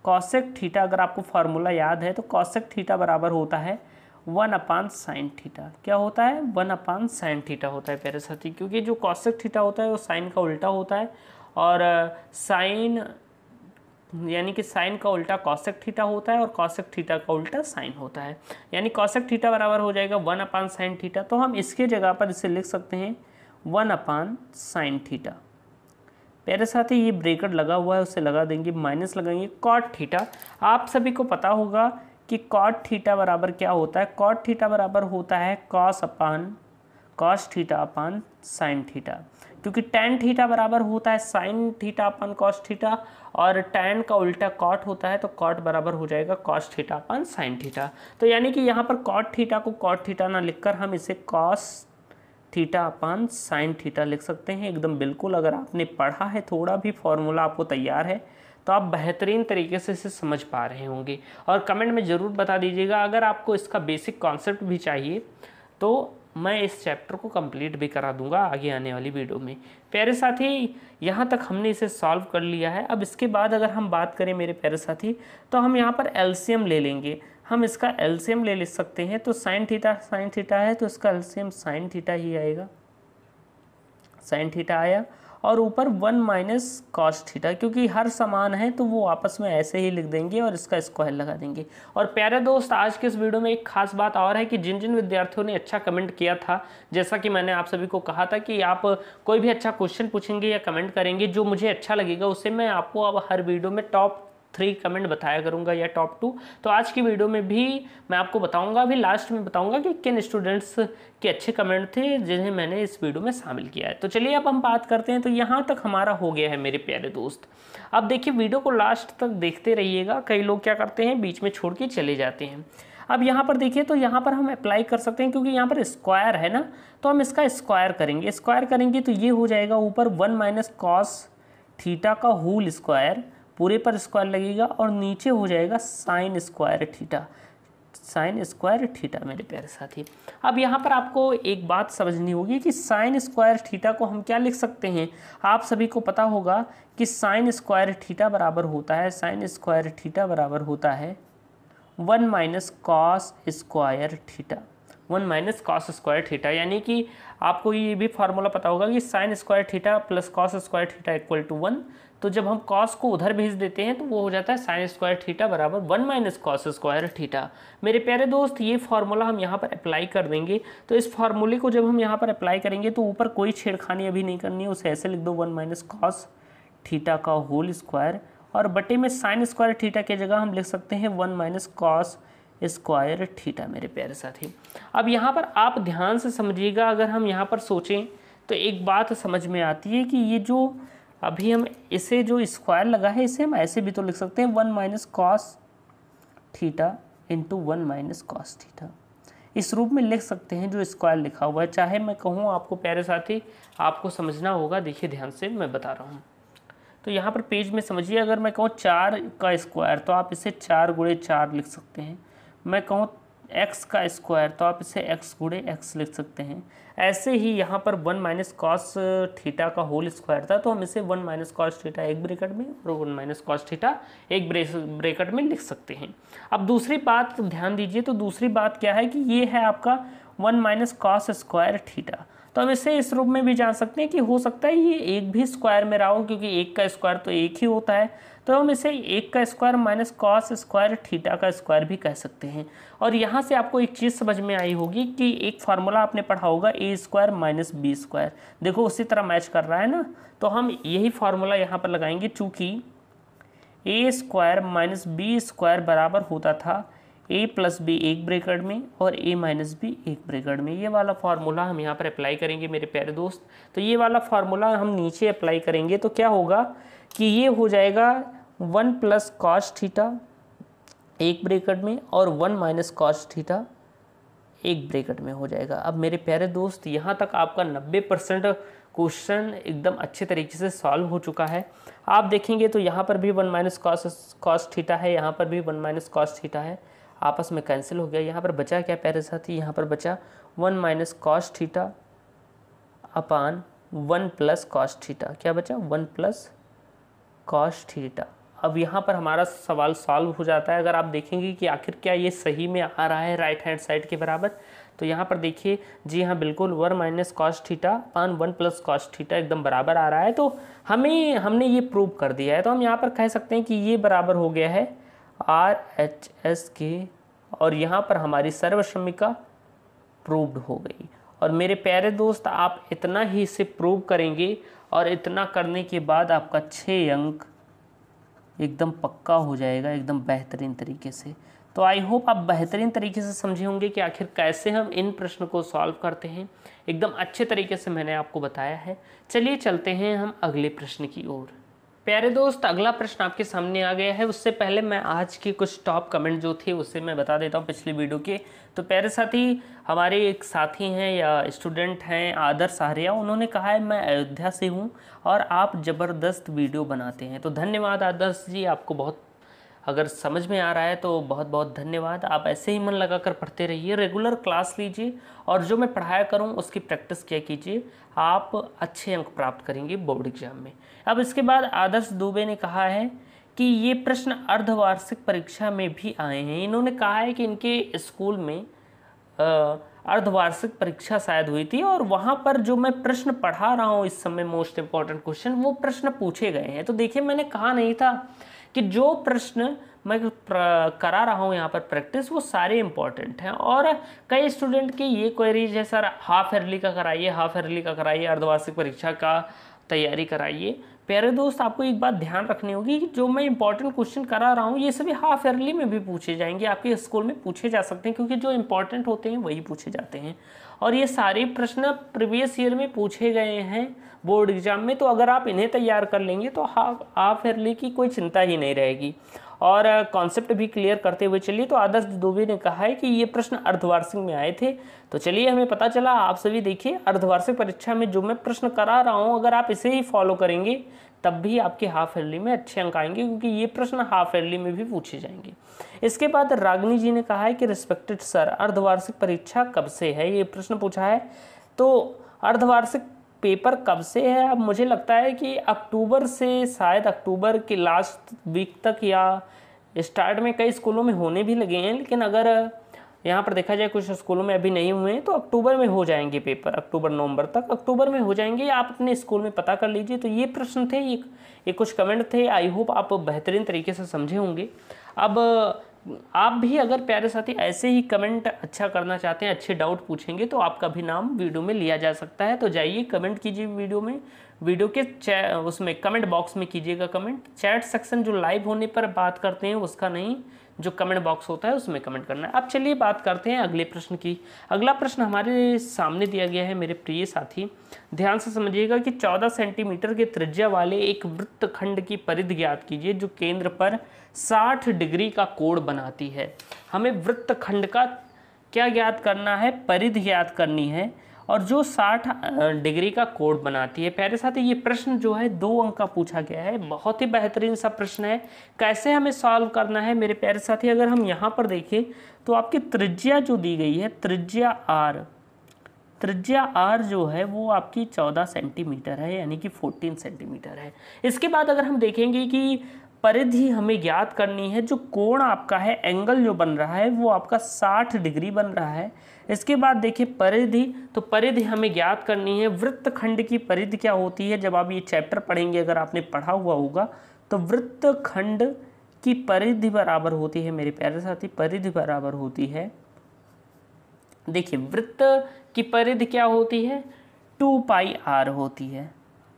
कॉसेक थीटा अगर आपको फार्मूला याद है तो कॉसेक थीटा बराबर होता है 1 अपान साइन थीटा। क्या होता है, 1 अपान साइन थीटा होता है प्यारे साथी, क्योंकि जो कॉसेक थीटा होता है वो साइन का उल्टा होता है और साइन यानी कि साइन का उल्टा कॉसेक थीटा होता है और कॉसेक थीटा का उल्टा साइन होता है। यानी कॉसेक थीटा बराबर हो जाएगा 1 अपान साइन थीटा। तो हम इसके जगह पर इसे लिख सकते हैं 1 अपान साइन थीटा। प्यारे साथी ये ब्रेकेट लगा हुआ है उसे लगा देंगे, माइनस लगाएंगे कॉट थीटा। आप सभी को पता होगा कि कॉट थीटा बराबर क्या होता है, कॉट थीटा बराबर होता है कॉस थीटा अपान साइन थीटा, क्योंकि टैन थीटा बराबर होता है sine theta upon cos theta और टैन का उल्टा कॉट होता है, तो कॉट बराबर हो जाएगा कॉस थीटा अपान साइन थीटा। तो यानी कि यहाँ पर कॉट थीटा को कॉट थीटा ना लिखकर हम इसे कॉस थीटा अपान साइन थीटा लिख सकते हैं। एकदम बिल्कुल, अगर आपने पढ़ा है थोड़ा भी फॉर्मूला आपको तैयार है तो आप बेहतरीन तरीके से इसे समझ पा रहे होंगे। और कमेंट में ज़रूर बता दीजिएगा, अगर आपको इसका बेसिक कॉन्सेप्ट भी चाहिए तो मैं इस चैप्टर को कंप्लीट भी करा दूंगा आगे आने वाली वीडियो में। प्यारे साथी यहाँ तक हमने इसे सॉल्व कर लिया है। अब इसके बाद अगर हम बात करें मेरे प्यारे साथी तो हम यहाँ पर एलसीएम ले लेंगे, हम इसका एलसीएम ले सकते हैं। तो साइन थीटा है तो इसका एलसीएम साइन थीटा ही आएगा, साइन थीटा आया। और ऊपर 1 माइनस कॉस थीटा, क्योंकि हर समान है तो वो आपस में ऐसे ही लिख देंगे और इसका स्क्वायर लगा देंगे। और प्यारे दोस्त, आज के इस वीडियो में एक खास बात और है कि जिन जिन विद्यार्थियों ने अच्छा कमेंट किया था, जैसा कि मैंने आप सभी को कहा था कि आप कोई भी अच्छा क्वेश्चन पूछेंगे या कमेंट करेंगे जो मुझे अच्छा लगेगा, उससे मैं आपको अब हर वीडियो में टॉप 3 कमेंट बताया करूंगा या टॉप 2। तो आज की वीडियो में भी मैं आपको बताऊंगा, अभी लास्ट में बताऊंगा कि किन स्टूडेंट्स के अच्छे कमेंट थे जिन्हें मैंने इस वीडियो में शामिल किया है। तो चलिए अब हम बात करते हैं। तो यहाँ तक हमारा हो गया है मेरे प्यारे दोस्त। अब देखिए, वीडियो को लास्ट तक देखते रहिएगा। कई लोग क्या करते हैं, बीच में छोड़ के चले जाते हैं। अब यहाँ पर देखिए, तो यहाँ पर हम अप्लाई कर सकते हैं, क्योंकि यहाँ पर स्क्वायर है ना, तो हम इसका स्क्वायर करेंगे। स्क्वायर करेंगे तो ये हो जाएगा ऊपर 1 माइनस कॉस थीटा का होल स्क्वायर, पूरे पर स्क्वायर लगेगा, और नीचे हो जाएगा sign square theta, sign square theta मेरे प्यारे साथी। अब यहाँ पर आपको एक बात समझनी होगी कि साइन स्क्वायर थीटा को हम क्या लिख सकते हैं। आप सभी को पता होगा कि साइन स्क्वायर थीटा बराबर होता है, साइन स्क्वायर थीटा बराबर होता है 1 minus cos square theta, 1 minus cos square theta. यानी कि आपको ये भी फार्मूला पता होगा कि sine square theta plus cos square theta equal to 1। तो जब हम कॉस को उधर भेज देते हैं तो वो हो जाता है साइन स्क्वायर थीटा बराबर 1 माइनस कॉस स्क्वायर थीटा। मेरे प्यारे दोस्त, ये फार्मूला हम यहाँ पर अप्लाई कर देंगे। तो इस फार्मूले को जब हम यहाँ पर अप्लाई करेंगे तो ऊपर कोई छेड़खानी अभी नहीं करनी है, उसे ऐसे लिख दो 1 माइनस कॉस थीटा का होल स्क्वायर, और बटे में साइन स्क्वायर थीटा की जगह हम लिख सकते हैं 1 माइनस कॉस स्क्वायर थीटा मेरे प्यारे साथी। अब यहाँ पर आप ध्यान से समझिएगा, अगर हम यहाँ पर सोचें तो एक बात समझ में आती है कि ये जो अभी हम इसे जो स्क्वायर लगा है, इसे हम ऐसे भी तो लिख सकते हैं 1 minus cos theta into 1 minus cos theta, इस रूप में लिख सकते हैं जो स्क्वायर लिखा हुआ है। चाहे मैं कहूँ आपको प्यारे साथी, आपको समझना होगा, देखिए ध्यान से मैं बता रहा हूँ। तो यहाँ पर पेज में समझिए, अगर मैं कहूँ 4 का स्क्वायर तो आप इसे 4 गुणे 4 लिख सकते हैं। मैं कहूँ x का स्क्वायर तो आप इसे x गुणे x लिख सकते हैं। ऐसे ही यहाँ पर 1 माइनस कॉस थीटा का होल स्क्वायर था तो हम इसे 1 माइनस कॉस थीटा एक ब्रैकेट में और 1 माइनस कॉस थीटा एक ब्रैकेट में लिख सकते हैं। अब दूसरी बात ध्यान दीजिए, तो दूसरी बात क्या है कि ये है आपका 1 माइनस कॉस स्क्वायर थीटा। तो हम इसे इस रूप में भी जान सकते हैं कि हो सकता है ये एक भी स्क्वायर में रहा हो, क्योंकि एक का स्क्वायर तो एक ही होता है। तो हम इसे एक का square minus cos square theta का स्क्वायर भी कह सकते हैं। और यहाँ से आपको एक चीज़ समझ में आई होगी कि एक फार्मूला आपने पढ़ा होगा ए स्क्वायर माइनस बी स्क्वायर, देखो उसी तरह मैच कर रहा है ना। तो हम यही फार्मूला यहाँ पर लगाएंगे, चूँकि ए स्क्वायर माइनस बी स्क्वायर बराबर होता था a प्लस बी एक ब्रैकेट में और a माइनस बी एक ब्रैकेट में। ये वाला फार्मूला हम यहाँ पर अप्लाई करेंगे मेरे प्यारे दोस्त। तो ये वाला फार्मूला हम नीचे अप्लाई करेंगे तो क्या होगा कि ये हो जाएगा 1 प्लस कॉस थीटा एक ब्रैकेट में और 1 माइनस कॉस थीटा एक ब्रैकेट में हो जाएगा। अब मेरे प्यारे दोस्त, यहाँ तक आपका 90% क्वेश्चन एकदम अच्छे तरीके से सॉल्व हो चुका है। आप देखेंगे तो यहाँ पर भी 1 माइनस कॉस थीटा है, यहाँ पर भी 1 माइनस कॉस थीटा है, आपस में कैंसिल हो गया। यहाँ पर बचा क्या प्यारे साथी, यहाँ पर बचा 1 minus cos theta upon 1 plus cos theta. क्या बचा, 1 प्लस कॉस थीटा। अब यहाँ पर हमारा सवाल सॉल्व हो जाता है। अगर आप देखेंगे कि आखिर क्या ये सही में आ रहा है राइट हैंड साइड के बराबर, तो यहाँ पर देखिए जी हाँ, बिल्कुल 1 minus cos theta upon 1 plus cos theta एकदम बराबर आ रहा है। तो हमने ये प्रूव कर दिया है। तो हम यहाँ पर कह सकते हैं कि ये बराबर हो गया है RHS के, और यहाँ पर हमारी सर्वसम्मिका प्रूव्ड हो गई। और मेरे प्यारे दोस्त, आप इतना ही इसे प्रूव करेंगे और इतना करने के बाद आपका 6 अंक एकदम पक्का हो जाएगा, एकदम बेहतरीन तरीके से। तो आई होप आप बेहतरीन तरीके से समझे होंगे कि आखिर कैसे हम इन प्रश्न को सॉल्व करते हैं। एकदम अच्छे तरीके से मैंने आपको बताया है। चलिए चलते हैं हम अगले प्रश्न की ओर। प्यारे दोस्त, अगला प्रश्न आपके सामने आ गया है। उससे पहले मैं आज के कुछ टॉप कमेंट जो थे उससे मैं बता देता हूँ पिछली वीडियो के। तो प्यारे साथी, हमारे एक साथी हैं या स्टूडेंट हैं आदर्श आर्या, उन्होंने कहा है मैं अयोध्या से हूँ और आप ज़बरदस्त वीडियो बनाते हैं। तो धन्यवाद आदर्श जी, आपको बहुत अगर समझ में आ रहा है तो बहुत बहुत धन्यवाद। आप ऐसे ही मन लगा कर पढ़ते रहिए, रेगुलर क्लास लीजिए और जो मैं पढ़ाया करूं उसकी प्रैक्टिस किया कीजिए, आप अच्छे अंक प्राप्त करेंगे बोर्ड एग्जाम में। अब इसके बाद आदर्श दुबे ने कहा है कि ये प्रश्न अर्धवार्षिक परीक्षा में भी आए हैं। इन्होंने कहा है कि इनके स्कूल में अर्धवार्षिक परीक्षा शायद हुई थी, और वहाँ पर जो मैं प्रश्न पढ़ा रहा हूँ इस समय, मोस्ट इम्पॉर्टेंट क्वेश्चन, वो प्रश्न पूछे गए हैं। तो देखिए, मैंने कहा नहीं था कि जो प्रश्न मैं करा रहा हूँ यहाँ पर प्रैक्टिस, वो सारे इंपॉर्टेंट हैं। और कई स्टूडेंट की ये क्वेरीज है, सर हाफ ईयरली का कराइए, हाफ ईयरली का कराइए, अर्धवार्षिक परीक्षा का तैयारी कराइए। प्यारे दोस्त, आपको एक बात ध्यान रखनी होगी कि जो मैं इंपॉर्टेंट क्वेश्चन करा रहा हूँ, ये सभी हाफ ईयरली में भी पूछे जाएंगे, आपके स्कूल में पूछे जा सकते हैं, क्योंकि जो इंपॉर्टेंट होते हैं वही पूछे जाते हैं। और ये सारे प्रश्न प्रीवियस ईयर में पूछे गए हैं बोर्ड एग्जाम में। तो अगर आप इन्हें तैयार कर लेंगे तो हाफ ईयरली की कोई चिंता ही नहीं रहेगी। और कॉन्सेप्ट भी क्लियर करते हुए चलिए, तो आदर्श दुबे ने कहा है कि ये प्रश्न अर्धवार्षिक में आए थे। तो चलिए, हमें पता चला। आप सभी देखिए, अर्धवार्षिक परीक्षा में जो मैं प्रश्न करा रहा हूँ, अगर आप इसे ही फॉलो करेंगे तब भी आपके हाफ ईयरली में अच्छे अंक आएंगे, क्योंकि ये प्रश्न हाफ ईयरली में भी पूछे जाएंगे। इसके बाद रागनी जी ने कहा है कि रिस्पेक्टेड सर, अर्धवार्षिक परीक्षा कब से है, ये प्रश्न पूछा है। तो अर्धवार्षिक पेपर कब से है? अब मुझे लगता है कि अक्टूबर से, शायद अक्टूबर के लास्ट वीक तक या स्टार्ट में कई स्कूलों में होने भी लगे हैं, लेकिन अगर यहाँ पर देखा जाए कुछ स्कूलों में अभी नहीं हुए हैं, तो अक्टूबर में हो जाएंगे पेपर, अक्टूबर नवंबर तक अक्टूबर में हो जाएंगे। आप अपने स्कूल में पता कर लीजिए। तो ये प्रश्न थे, ये कुछ कमेंट थे। आई होप आप बेहतरीन तरीके से समझे होंगे। अब आप भी अगर प्यारे साथी ऐसे ही कमेंट अच्छा करना चाहते हैं, अच्छे डाउट पूछेंगे, तो आपका भी नाम वीडियो में लिया जा सकता है। तो जाइए कमेंट कीजिए वीडियो में, वीडियो के उसमें कमेंट बॉक्स में कीजिएगा कमेंट। चैट सेक्शन जो लाइव होने पर बात करते हैं उसका नहीं, जो कमेंट बॉक्स होता है उसमें कमेंट करना है। अब चलिए बात करते हैं अगले प्रश्न की। अगला प्रश्न हमारे सामने दिया गया है मेरे प्रिय साथी, ध्यान से समझिएगा कि 14 सेंटीमीटर के त्रिज्या वाले एक वृत्तखंड की परिधि ज्ञात कीजिए जो केंद्र पर 60 डिग्री का कोण बनाती है। हमें वृत्तखंड का क्या ज्ञात करना है? परिधि ज्ञात करनी है, और जो 60 डिग्री का कोण बनाती है। प्यारे साथी, ये प्रश्न जो है 2 अंक का पूछा गया है, बहुत ही बेहतरीन सा प्रश्न है। कैसे हमें सॉल्व करना है मेरे प्यारे साथी? अगर हम यहाँ पर देखें तो आपकी त्रिज्या जो दी गई है, त्रिज्या आर जो है वो आपकी 14 सेंटीमीटर है, यानी कि 14 सेंटीमीटर है। इसके बाद अगर हम देखेंगे कि परिधि हमें ज्ञात करनी है, जो कोण आपका है, एंगल जो बन रहा है वो आपका 60 डिग्री बन रहा है। इसके बाद देखिए परिधि, तो परिधि हमें ज्ञात करनी है। वृत्तखंड की परिधि क्या होती है? जब आप ये चैप्टर पढ़ेंगे, अगर आपने पढ़ा हुआ होगा, तो वृत्तखंड की परिधि बराबर होती है मेरे प्यारे साथी, परिधि बराबर होती है, देखिए वृत्त की परिधि क्या होती है? 2 पाई आर होती है।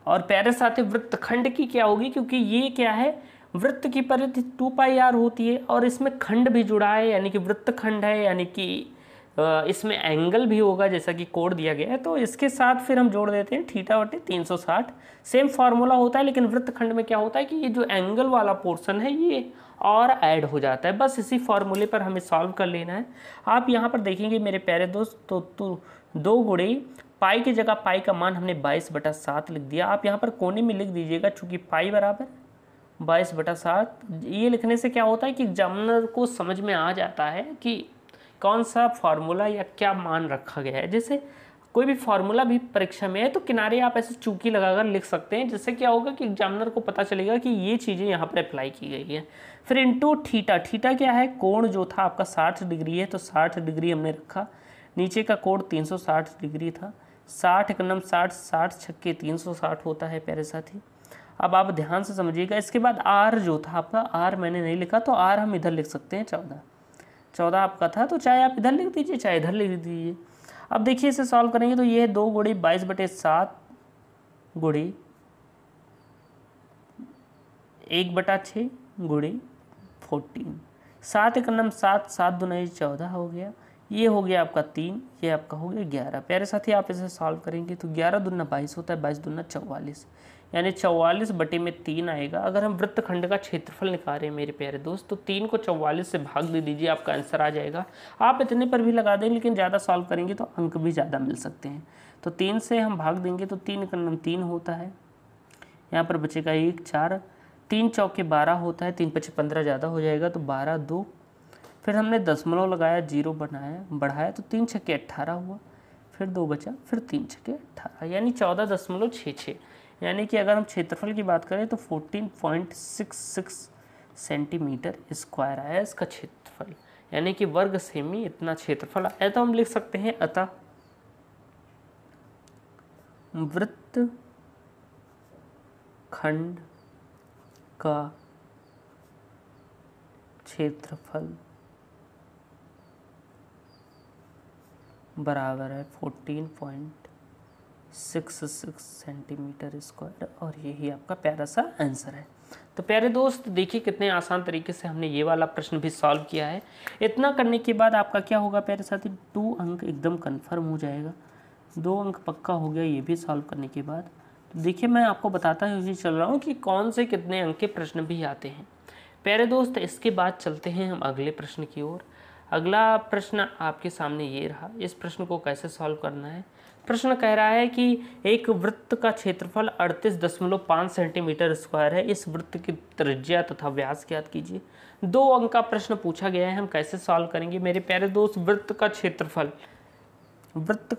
और प्यारे साथी वृत्तखंड की क्या होगी? क्योंकि ये क्या है, वृत्त की परिधि 2 पाई आर होती है, और इसमें खंड भी जुड़ा है, यानी कि वृत्तखंड है, यानी कि इसमें एंगल भी होगा जैसा कि कोड दिया गया है। तो इसके साथ फिर हम जोड़ देते हैं थीटा बटे 360। सेम फार्मूला होता है, लेकिन वृत्तखंड में क्या होता है कि ये जो एंगल वाला पोर्शन है ये और ऐड हो जाता है। बस इसी फार्मूले पर हमें सॉल्व कर लेना है। आप यहाँ पर देखेंगे मेरे प्यारे दोस्त, तो 2 गुणे पाई की जगह पाई का मान हमने 22/7 लिख दिया। आप यहाँ पर कोने में लिख दीजिएगा, चूँकि पाई बराबर 22/7। ये लिखने से क्या होता है कि एग्जामिनर को समझ में आ जाता है कि कौन सा फार्मूला या क्या मान रखा गया है। जैसे कोई भी फार्मूला भी परीक्षा में है तो किनारे आप ऐसे चूकी लगाकर लिख सकते हैं, जिससे क्या होगा कि एग्जामिनर को पता चलेगा कि ये चीज़ें यहाँ पर अप्लाई की गई है। फिर इंटू थीटा, थीटा क्या है? कोण जो था आपका 60 डिग्री है, तो 60 डिग्री हमने रखा। नीचे का कोण 360 डिग्री था। 60 एकनम 60, 60 छक्के 360 होता है प्यारे साथी। अब आप ध्यान से समझिएगा। इसके बाद आर जो था आपका, आर मैंने नहीं लिखा, तो आर हम इधर लिख सकते हैं 14 आपका था, तो चाहे आप इधर लिख दीजिए चाहे इधर लिख दीजिए। अब देखिए इसे सॉल्व करेंगे तो ये है 2 गुणे 22/7 गुणे 1/6 गुणे 14। 7 एकनम 7, 7 दूना 14 हो गया। ये हो गया आपका 3, ये आपका हो गया 11। प्यारे साथी आप इसे सॉल्व करेंगे तो 11 दूना 22 होता है, 22 दूना 44, यानी 44/3 आएगा। अगर हम वृत्तखंड का क्षेत्रफल निकाल रहे हैं मेरे प्यारे दोस्त, तो 3 को 44 से भाग दे दीजिए, आपका आंसर आ जाएगा। आप इतने पर भी लगा दें, लेकिन ज़्यादा सॉल्व करेंगे तो अंक भी ज़्यादा मिल सकते हैं। तो 3 से हम भाग देंगे तो 3 एकनम 3 होता है, यहाँ पर बचेगा 1, 4, 3 चौके 12 होता है, 3 × 15 ज़्यादा हो जाएगा, तो 12, 2, फिर हमने दशमलव लगाया, 0 बढ़ाया, तो 3 छक्के 18 हुआ, फिर 2 बचा, फिर 3 छक्के 18, यानी 14.66। यानी कि अगर हम क्षेत्रफल की बात करें तो 14.66 सेंटीमीटर स्क्वायर आया इसका क्षेत्रफल। यानी कि वर्ग सेमी इतना क्षेत्रफल है। तो हम लिख सकते हैं अतः वृत्त खंड का क्षेत्रफल बराबर है 14.66 सेंटीमीटर स्क्वायर, और यही आपका प्यारा सा आंसर है। तो प्यारे दोस्त देखिए कितने आसान तरीके से हमने ये वाला प्रश्न भी सॉल्व किया है। इतना करने के बाद आपका क्या होगा प्यारे साथी, 2 अंक एकदम कंफर्म हो जाएगा, 2 अंक पक्का हो गया ये भी सॉल्व करने के बाद। तो देखिए मैं आपको बताता ही चल रहा हूँ कि कौन से कितने अंक के प्रश्न भी आते हैं। प्यारे दोस्त इसके बाद चलते हैं हम अगले प्रश्न की ओर। अगला प्रश्न आपके सामने ये रहा। इस प्रश्न को कैसे सॉल्व करना है। प्रश्न कह रहा है कि एक वृत्त का क्षेत्रफल 38.5 सेंटीमीटर स्क्वायर है। इस वृत्त की त्रिज्या तथा व्यास ज्ञात कीजिए। 2 अंक का प्रश्न पूछा गया है, हम कैसे सॉल्व करेंगे मेरे प्यारे दोस्त। वृत्त का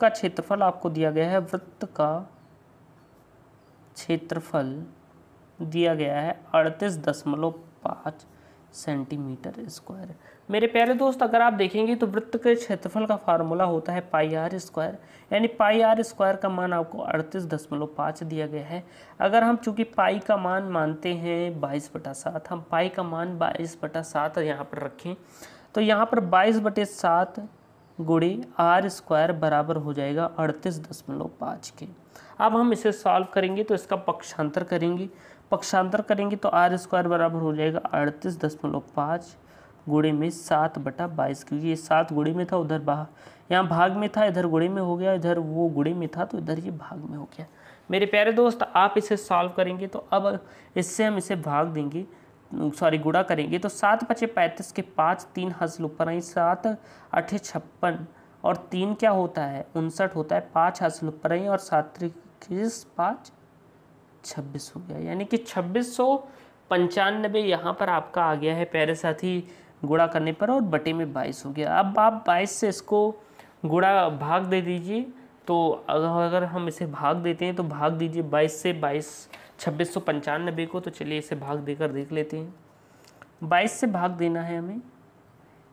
क्षेत्रफल आपको दिया गया है, वृत्त का क्षेत्रफल दिया गया है 38.5 सेंटीमीटर स्क्वायर। मेरे प्यारे दोस्त अगर आप देखेंगे तो वृत्त के क्षेत्रफल का फार्मूला होता है पाई आर स्क्वायर, यानी पाई आर स्क्वायर का मान आपको 38.5 दिया गया है। अगर हम चूंकि पाई का मान मानते हैं 22/7, हम पाई का मान 22/7 यहाँ पर रखें तो यहाँ पर 22/7 गुणे आर स्क्वायर बराबर हो जाएगा 38.5 के। अब हम इसे सॉल्व करेंगे तो इसका पक्षांतर करेंगे तो आर स्क्वायर बराबर हो जाएगा 38.5 गुणे में 7/22, क्योंकि ये 7 गुणे में था, उधर यहाँ भाग में था, इधर गुणे में हो गया, इधर वो गुणे में था तो इधर ये भाग में हो गया। मेरे प्यारे दोस्त आप इसे सॉल्व करेंगे तो अब इससे हम इसे गुणा करेंगे तो 7×5 के 5, 3 हासिल ऊपर आई, 7×8 56 और 3 क्या होता है 59 होता है, 5 हासिल ऊपर आई और 7×3 5 26 हो गया, यानी कि 2695 यहाँ पर आपका आ गया है प्यारे साथी गुणा करने पर, और बटे में 22 हो गया। अब आप 22 से इसको गुणा भाग दे दीजिए, तो अगर हम इसे भाग देते हैं तो भाग दीजिए 22 से 2695 को, तो चलिए इसे भाग देकर देख लेते हैं। 22 से भाग देना है हमें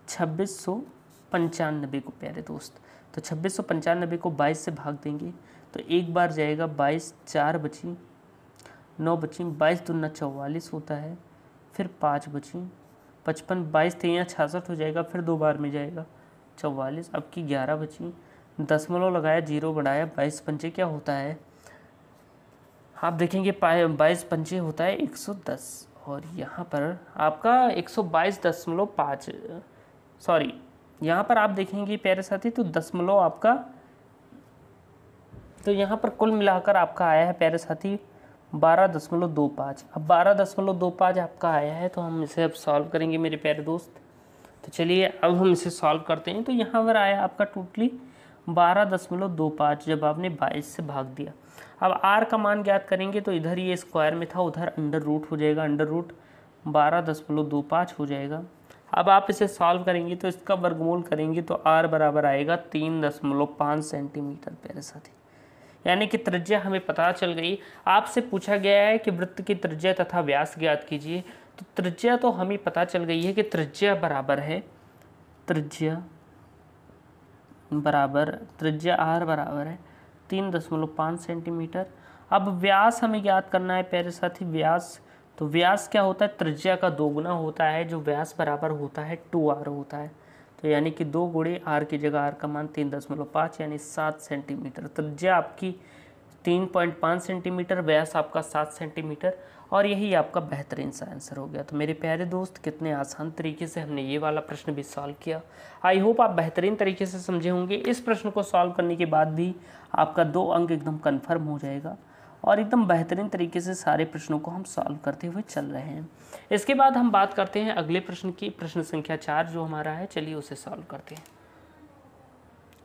2695 को प्यारे दोस्त, तो 2695 को 22 से भाग देंगे तो एक बार जाएगा 22, 4 बची, 9 बची, 22 दूना 44 होता है, फिर 5 बची, 55, 22 3 66 हो जाएगा, फिर 2 बार में जाएगा 44, अब की 11 बची, दशमलव लगाया, 0 बढ़ाया, 22 पंचे क्या होता है आप देखेंगे 22 पंचे होता है 110, और यहाँ पर आपका 122.5 सॉरी यहाँ पर आप देखेंगे प्यारे साथी तो दशमलव आपका, तो यहाँ पर कुल मिलाकर आपका आया है प्यारे साथी 12.25। अब 12.25 आपका आया है तो हम इसे अब सॉल्व करेंगे मेरे प्यारे दोस्त। तो चलिए अब हम इसे सॉल्व करते हैं। तो यहाँ पर आया आपका टोटली 12.25 जब आपने 22 से भाग दिया। अब आर का मान ज्ञात करेंगे तो इधर ये स्क्वायर में था, उधर अंडर रूट हो जाएगा, अंडर रूट 12.25 हो जाएगा। अब आप इसे सॉल्व करेंगे तो इसका वर्गमूल करेंगे तो आर बराबर आएगा 3.5 सेंटीमीटर प्यारे साथी, यानी कि त्रिज्या हमें पता चल गई। आपसे पूछा गया है कि वृत्त की त्रिज्या तथा व्यास ज्ञात कीजिए, तो त्रिज्या तो हमें पता चल गई है कि त्रिज्या आर बराबर है 3.5 सेंटीमीटर। अब व्यास हमें ज्ञात करना है प्यारे साथी, व्यास, तो व्यास क्या होता है त्रिज्या का 2 गुना होता है, जो व्यास बराबर होता है 2r होता है, तो यानी कि 2 गुणे आर की जगह आर का मान 3.5 यानी 7 सेंटीमीटर। त्रिज्या आपकी 3.5 सेंटीमीटर, व्यास आपका 7 सेंटीमीटर, और यही आपका बेहतरीन सा आंसर हो गया। तो मेरे प्यारे दोस्त कितने आसान तरीके से हमने ये वाला प्रश्न भी सॉल्व किया। आई होप आप बेहतरीन तरीके से समझे होंगे। इस प्रश्न को सॉल्व करने के बाद भी आपका 2 अंक एकदम कन्फर्म हो जाएगा, और एकदम बेहतरीन तरीके से सारे प्रश्नों को हम सॉल्व करते हुए चल रहे हैं। इसके बाद हम बात करते हैं अगले प्रश्न की, प्रश्न संख्या 4 जो हमारा है, चलिए उसे सॉल्व करते हैं।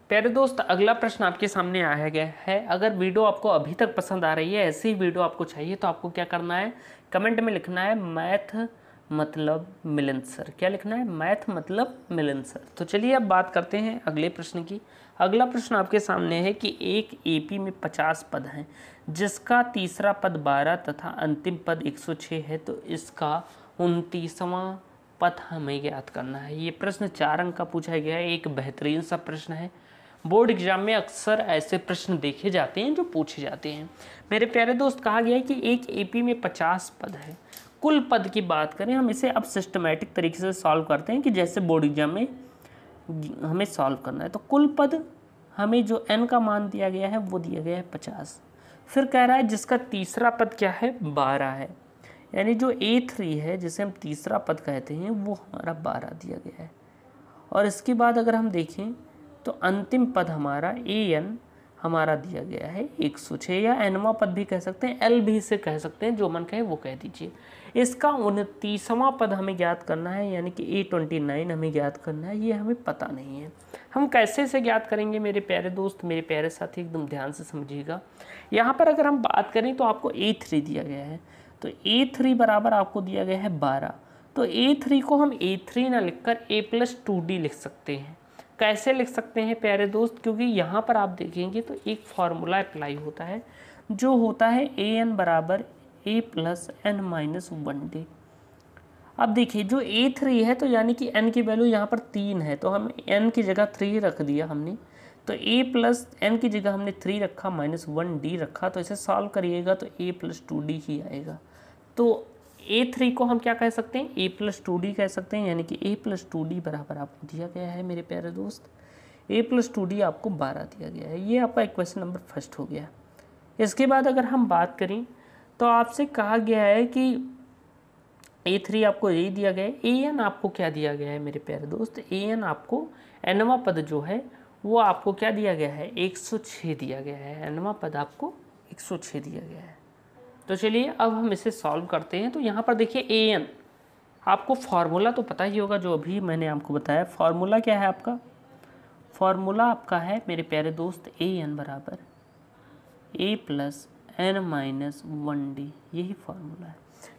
प्यारे दोस्त अगला प्रश्न आपके सामने आया गया है। अगर वीडियो आपको अभी तक पसंद आ रही है, ऐसी ही वीडियो आपको चाहिए, तो आपको क्या करना है, कमेंट में लिखना है मैथ मतलब मिलन सर। क्या लिखना है, मैथ मतलब मिलन सर। तो चलिए अब बात करते हैं अगले प्रश्न की। अगला प्रश्न आपके सामने है कि एक एपी में 50 पद हैं, जिसका तीसरा पद 12 तथा अंतिम पद 106 है, तो इसका 29वां पथ हमें ज्ञात करना है। ये प्रश्न 4 अंक का पूछा गया है, एक बेहतरीन सा प्रश्न है। बोर्ड एग्जाम में अक्सर ऐसे प्रश्न देखे जाते हैं जो पूछे जाते हैं। मेरे प्यारे दोस्त, कहा गया है कि एक एपी में 50 पद है। कुल पद की बात करें, हम इसे अब सिस्टमेटिक तरीके से सॉल्व करते हैं कि जैसे बोर्ड एग्जाम में हमें सॉल्व करना है। तो कुल पद हमें जो n का मान दिया गया है वो दिया गया है 50। फिर कह रहा है जिसका तीसरा पद क्या है, 12 है। यानी जो A3 है जिसे हम तीसरा पद कहते हैं वो हमारा 12 दिया गया है। और इसके बाद अगर हम देखें तो अंतिम पद हमारा AN हमारा दिया गया है 106, या nवां पद भी कह सकते हैं, L भी इसे कह सकते हैं, जो मन कहे वो कह दीजिए। इसका 29वां पद हमें ज्ञात करना है, यानी कि A29 हमें ज्ञात करना है। ये हमें पता नहीं है। हम कैसे इसे ज्ञात करेंगे मेरे प्यारे दोस्त, मेरे प्यारे साथी, एकदम ध्यान से समझिएगा। यहाँ पर अगर हम बात करें तो आपको A3 दिया गया है, तो A3 बराबर आपको दिया गया है 12। तो A3 को हम A3 ना लिखकर A+2D लिख सकते हैं। कैसे लिख सकते हैं प्यारे दोस्त, क्योंकि यहाँ पर आप देखेंगे तो एक फार्मूला अप्लाई होता है जो होता है AN बराबर A+n-1D। अब देखिए जो A3 है तो यानी कि n की वैल्यू यहाँ पर 3 है, तो हम n की जगह 3 रख दिया हमने। तो A+n की जगह हमने 3 रखा, -1D रखा। तो इसे सॉल्व करिएगा तो A+2D ही आएगा। तो A3 को हम क्या कह सकते हैं, A+2D कह सकते हैं। यानी कि A+2D बराबर आपको दिया गया है मेरे प्यारे दोस्त, A+2D आपको 12 दिया गया है। ये आपका क्वेश्चन नंबर फर्स्ट हो गया। इसके बाद अगर हम बात करें तो आपसे कहा गया है कि A3 आपको यही दिया गया है। AN आपको क्या दिया गया है मेरे प्यारे दोस्त, AN आपको nवां पद जो है वो आपको क्या दिया गया है, 106 दिया गया है। nवां पद आपको 106 दिया गया है। तो चलिए अब हम इसे सॉल्व करते हैं। तो यहाँ पर देखिए AN, आपको फार्मूला तो पता ही होगा जो अभी मैंने आपको बताया। फार्मूला क्या है आपका, फार्मूला आपका है मेरे प्यारे दोस्त AN बराबर A+n-1D, यही फार्मूला है।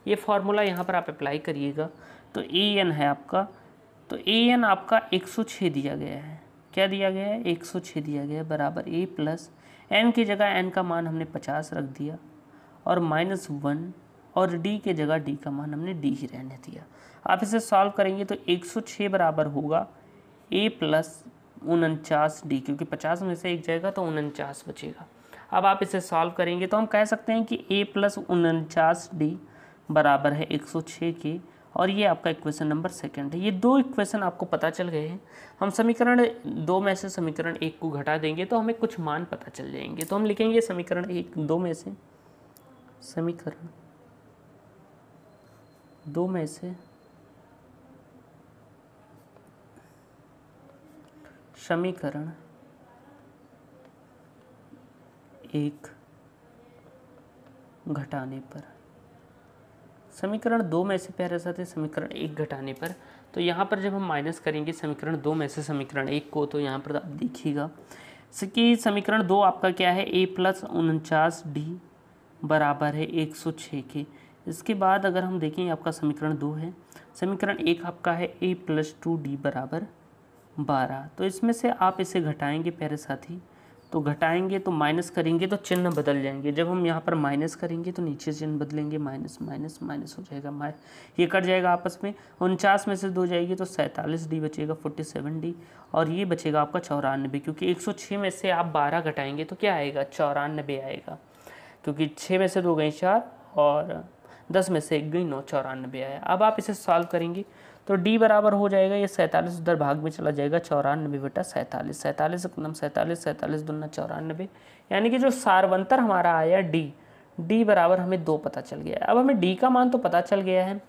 ये फार्मूला यहाँ पर आप अप्लाई करिएगा। तो AN है आपका, तो AN आपका 106 दिया गया है। क्या दिया गया है, 106 दिया गया है, बराबर A+n की जगह n का मान हमने 50 रख दिया, और -1, और D के जगह D का मान हमने D ही रहने दिया। आप इसे सॉल्व करेंगे तो 106 बराबर होगा A+49D, क्योंकि 50 में से एक जाएगा तो 49 बचेगा। अब आप इसे सॉल्व करेंगे तो हम कह सकते हैं कि A+49D बराबर है 106 के, और ये आपका इक्वेशन नंबर सेकंड है। ये दो इक्वेशन आपको पता चल गए हैं। हम समीकरण 2 में से समीकरण 1 को घटा देंगे तो हमें कुछ मान पता चल जाएंगे। तो हम लिखेंगे समीकरण 2 में से समीकरण 2 में से समीकरण 1 घटाने पर, समीकरण 2 में से प्यारे साथी समीकरण 1 घटाने पर, तो यहाँ पर जब हम माइनस करेंगे समीकरण 2 में से समीकरण 1 को, तो यहाँ पर आप देखिएगा कि समीकरण 2 आपका क्या है, A+49D बराबर है 106 के। इसके बाद अगर हम देखें आपका समीकरण 2 है, समीकरण 1 आपका है A+2D बराबर 12। तो इसमें से आप इसे घटाएंगे प्यारे साथी, तो घटाएंगे तो माइनस करेंगे तो चिन्ह बदल जाएंगे। जब हम यहाँ पर माइनस करेंगे तो नीचे चिन्ह बदलेंगे, माइनस माइनस माइनस हो जाएगा, ये कट जाएगा आपस में। 49 में से 2 जाएगी तो 47D बचेगा, 47D, और ये बचेगा आपका 94, क्योंकि 106 में से आप 12 घटाएंगे तो क्या आएगा, 94 आएगा, क्योंकि 6 में से 2 गई 4 और 10 में से 1 गई 9, 94 आया। अब आप इसे सॉल्व करेंगे तो D बराबर हो जाएगा, ये 47 उधर भाग में चला जाएगा, 94/47, 47 एकदम 47, 47 दूना 94, यानी कि जो सारवंतर हमारा आया D बराबर हमें 2 पता चल गया है। अब हमें D का मान तो पता चल गया है,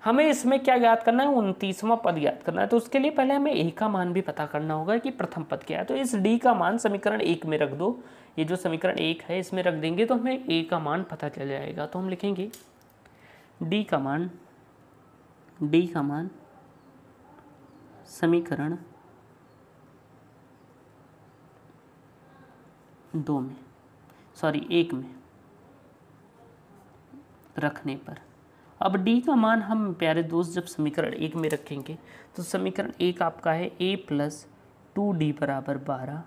हमें इसमें क्या ज्ञात करना है, 29वां पद ज्ञात करना है। तो उसके लिए पहले हमें A का मान भी पता करना होगा कि प्रथम पद क्या है। तो इस D का मान समीकरण 1 में रख दो, ये जो समीकरण 1 है इसमें रख देंगे तो हमें A का मान पता चल जाएगा। तो हम लिखेंगे D का मान समीकरण 1 में रखने पर, अब D का मान हम प्यारे दोस्त जब समीकरण 1 में रखेंगे तो समीकरण 1 आपका है A+2D बराबर 12।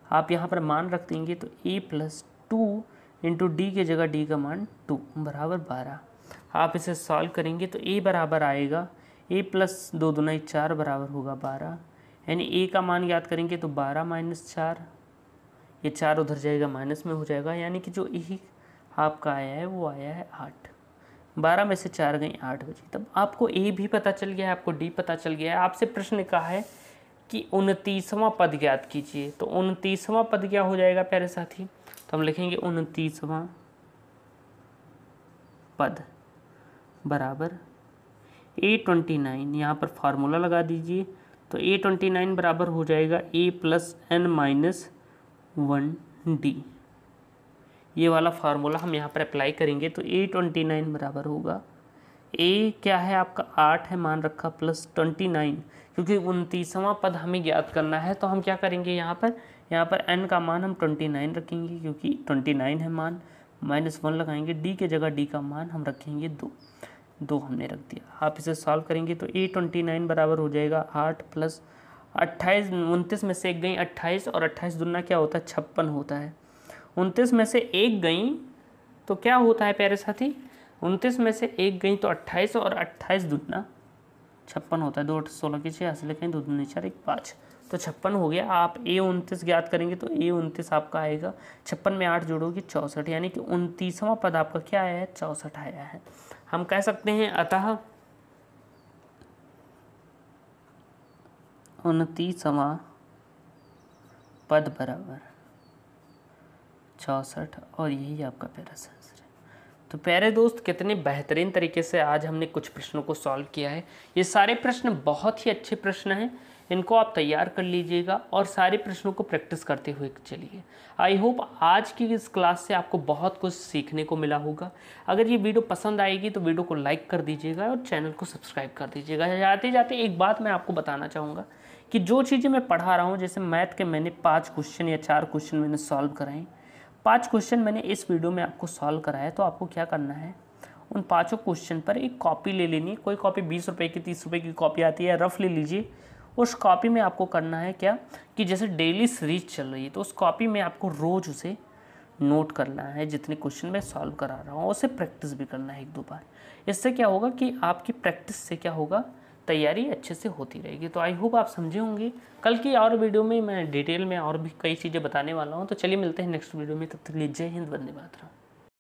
आप यहाँ पर मान रख देंगे तो A+2 इंटू D के जगह D का मान 2 बराबर 12। आप इसे सॉल्व करेंगे तो A बराबर आएगा ए प्लस 2 दूना 4 बराबर होगा 12, यानी ए का मान याद करेंगे तो 12 माइनस 4, ये 4 उधर जाएगा माइनस में हो जाएगा, यानी कि जो ए आपका आया है वो आया है 8। 12 में से 4 गई 8 बची। तब आपको ए भी पता चल गया है, आपको डी पता चल गया है। आपसे प्रश्न कहा है कि 29वां पद ज्ञात कीजिए, तो 29वां पद क्या हो जाएगा प्यारे साथी, तो हम लिखेंगे 29वां पद बराबर A29, यहाँ पर फार्मूला लगा दीजिए, तो A29 बराबर हो जाएगा A plus n minus 1D। ये वाला फार्मूला हम यहाँ पर अप्लाई करेंगे तो A29 बराबर होगा, A क्या है आपका 8 है मान रखा, प्लस 29, क्योंकि 29वां पद हमें ज्ञात करना है तो हम क्या करेंगे यहाँ पर n का मान हम 29 रखेंगे, क्योंकि 29 है मान, माइनस 1 लगाएंगे, D के जगह D का मान हम रखेंगे 2 हमने रख दिया। आप इसे सॉल्व करेंगे तो A29 बराबर हो जाएगा 8 प्लस 28, 29 में से एक गई 28, और 28 दुना क्या होता है 56 होता है। 29 में से एक गई तो क्या होता है प्यारे साथी, 29 में से एक गई तो 28, और 28 दुना 56 होता है। 2 8 16 की 6 हासिल करें, 2 दूनी 4 1 5, तो 56 हो गया। आप A29 ज्ञात करेंगे तो A29 आपका आएगा, 56 में 8 जोड़ोगे 64, यानी कि 29वां पद आपका क्या आया है 64 आया है। हम कह सकते हैं अतः 29वां पद बराबर 64, और यही आपका प्यारा आंसर है। तो प्यारे दोस्त, कितने बेहतरीन तरीके से आज हमने कुछ प्रश्नों को सॉल्व किया है। ये सारे प्रश्न बहुत ही अच्छे प्रश्न हैं, इनको आप तैयार कर लीजिएगा और सारे प्रश्नों को प्रैक्टिस करते हुए चलिए। आई होप आज की इस क्लास से आपको बहुत कुछ सीखने को मिला होगा। अगर ये वीडियो पसंद आएगी तो वीडियो को लाइक कर दीजिएगा और चैनल को सब्सक्राइब कर दीजिएगा। जाते जाते एक बात मैं आपको बताना चाहूँगा कि जो चीज़ें मैं पढ़ा रहा हूँ, जैसे मैथ के मैंने 5 क्वेश्चन या 4 क्वेश्चन मैंने सॉल्व कराए, 5 क्वेश्चन मैंने इस वीडियो में आपको सॉल्व कराया, तो आपको क्या करना है, उन 5 क्वेश्चन पर एक कॉपी ले लेनी है। कोई कॉपी 20 रुपये की 30 रुपये की कॉपी आती है, रफ ले लीजिए। उस कॉपी में आपको करना है क्या कि जैसे डेली सीरीज चल रही है तो उस कॉपी में आपको रोज़ उसे नोट करना है, जितने क्वेश्चन मैं सॉल्व करा रहा हूँ उसे प्रैक्टिस भी करना है 1-2 बार। इससे क्या होगा कि आपकी प्रैक्टिस से क्या होगा, तैयारी अच्छे से होती रहेगी। तो आई होप आप समझे होंगे। कल की और वीडियो में मैं डिटेल में और भी कई चीज़ें बताने वाला हूँ। तो चलिए मिलते हैं नेक्स्ट वीडियो में, तब तक के लिए जय हिंद, वंदे मातरम।